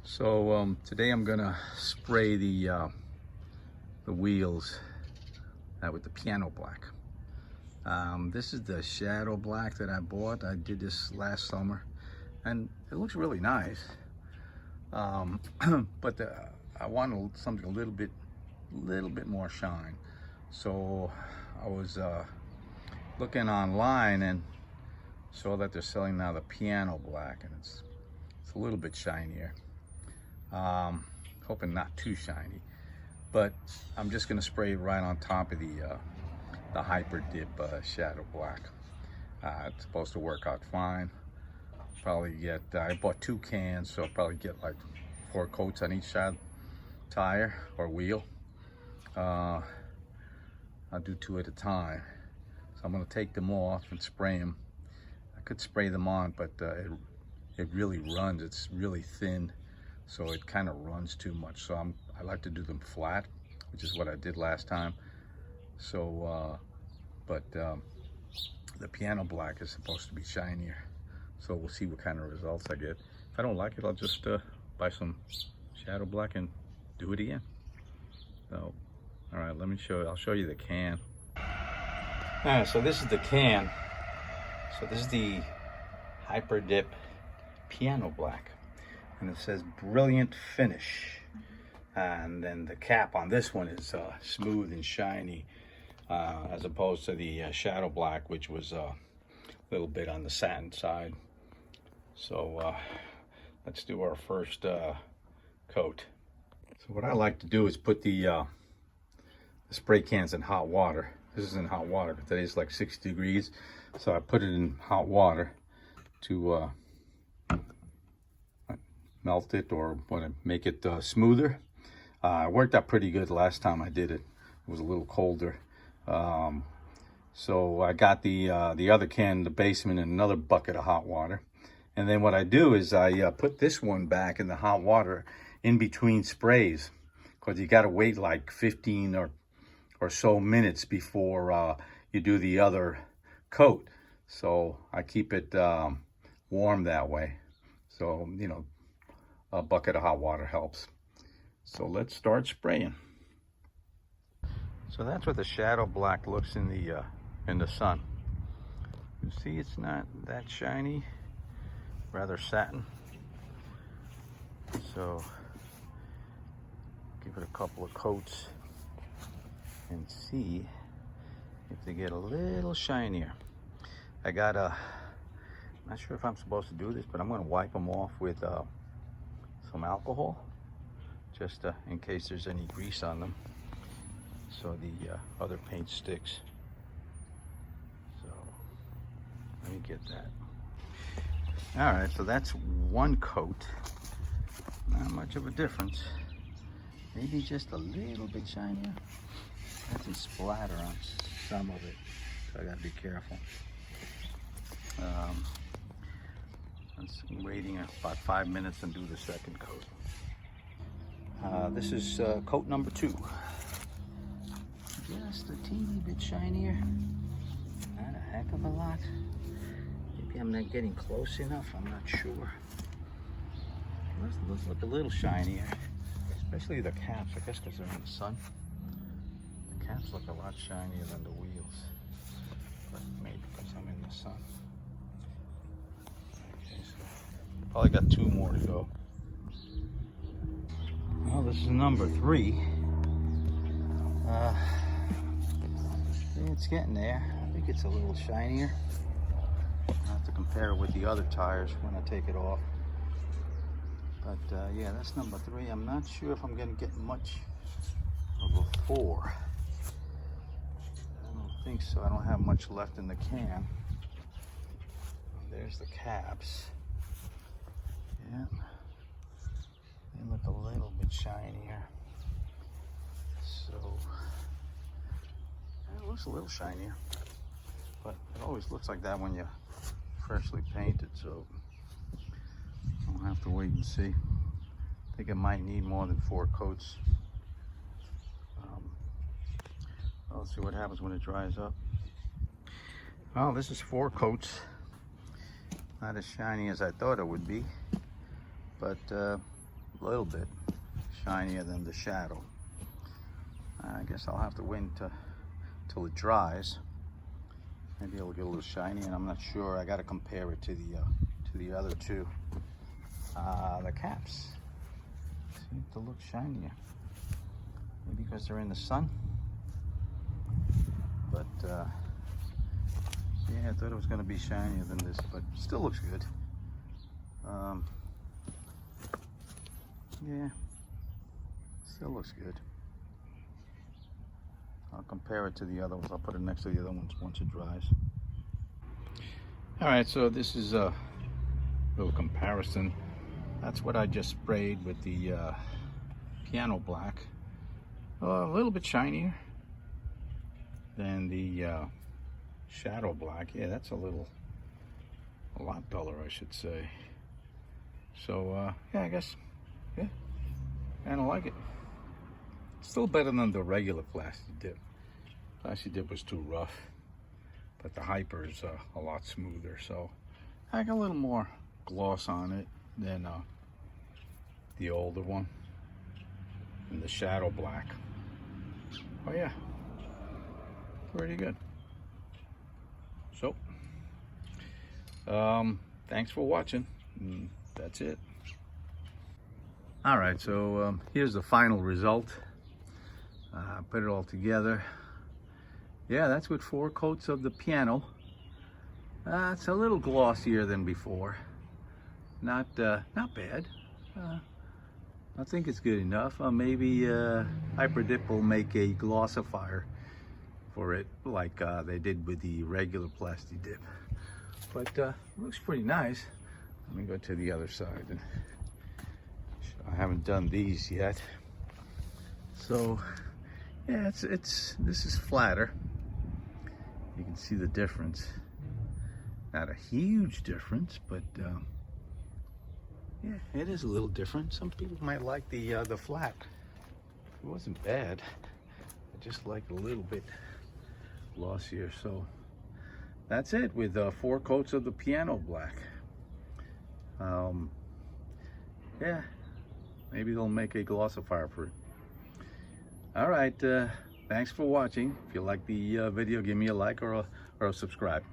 So today I'm gonna spray the wheels with the piano black. This is the shadow black that I bought. I did this last summer, and it looks really nice. But I wanted something a little bit more shine. So I was looking online and saw that they're selling now the piano black, and it's a little bit shinier. Hoping not too shiny, but I'm just gonna spray it right on top of the HyperDip Shadow Black. It's supposed to work out fine. Probably get, I bought 2 cans, so I'll probably get like 4 coats on each side tire or wheel. I'll do 2 at a time. So I'm gonna take them off and spray them. I could spray them on, but it really runs. It's really thin, so it kind of runs too much. So I like to do them flat, which is what I did last time. So, the piano black is supposed to be shinier. So we'll see what kind of results I get. If I don't like it, I'll just buy some shadow black and do it again. So, all right, let me show you. I'll show you the can. All right, so this is the can. So this is the HyperDip Piano Black, and it says brilliant finish. And then the cap on this one is smooth and shiny, as opposed to the shadow black, which was a little bit on the satin side. So let's do our first coat. So what I like to do is put the spray cans in hot water. This is in hot water, but today's like 60 degrees. So I put it in hot water to melt it, or want to make it smoother. It worked out pretty good last time I did it. It was a little colder. So I got the other can in the basement in another bucket of hot water. And then what I do is I put this one back in the hot water in between sprays, because you got to wait like 15 or so minutes before you do the other coat. So I keep it warm that way. So, you know, a bucket of hot water helps. So let's start spraying. So that's what the shadow black looks in the sun. You see, it's not that shiny, rather satin. So give it a couple of coats and see if they get a little shinier. I got not sure if I'm supposed to do this, but I'm going to wipe them off with some alcohol, just in case there's any grease on them, so the other paint sticks. So let me get that. All right, so that's one coat. Not much of a difference. Maybe just a little bit shinier. Had some splatter on some of it, so I gotta be careful. I'm waiting about 5 minutes and do the second coat. This is coat number 2. Just a teeny bit shinier. Not a heck of a lot. Maybe I'm not getting close enough. I'm not sure. Let's look a little shinier, especially the caps. I guess because they're in the sun. The caps look a lot shinier than the wheels, but maybe because I'm in the sun. Okay, so probably got 2 more to go. Well, this is number 3. It's getting there. I think it's a little shinier. I'll have to compare it with the other tires when I take it off. But yeah, that's number 3. I'm not sure if I'm going to get much of a 4. I don't think so. I don't have much left in the can. There's the caps. Yeah. They look a little bit shinier. So it looks a little shinier, but it always looks like that when you freshly paint it. So I'll have to wait and see. I think it might need more than 4 coats. I'll see what happens when it dries up. Well, this is 4 coats. Not as shiny as I thought it would be, but a little bit shinier than the shadow. I guess I'll have to wait till it dries. Maybe it'll get a little shiny, and I'm not sure. I got to compare it to the other two. The caps seem to look shinier. Maybe because they're in the sun. But yeah, I thought it was going to be shinier than this, but still looks good. Yeah, still looks good. I'll compare it to the other ones. I'll put it next to the other ones once it dries. All right, so this is a little comparison. That's what I just sprayed with the Piano Black. A little bit shinier than the Shadow Black. Yeah, that's a lot duller, I should say. So yeah, I guess, yeah, I don't like it. Still better than the regular Plasti Dip. Plasti Dip was too rough, but the Hyper is a lot smoother. So I got a little more gloss on it than the older one, and the Shadow Black. Oh yeah, pretty good. So thanks for watching. That's it. All right, so here's the final result. Put it all together. Yeah, that's with 4 coats of the piano. It's a little glossier than before. Not bad. I think it's good enough. Maybe HyperDip will make a glossifier for it, like they did with the regular Plasti Dip. But looks pretty nice. Let me go to the other side. I haven't done these yet. So yeah, this is flatter. You can see the difference. Not a huge difference, but yeah, it is a little different. Some people might like the flat. It wasn't bad. I just like a little bit glossier. So that's it with 4 coats of the Piano Black. Yeah, maybe they'll make a glossifier for it. All right, thanks for watching. If you like the video, give me a like or a subscribe.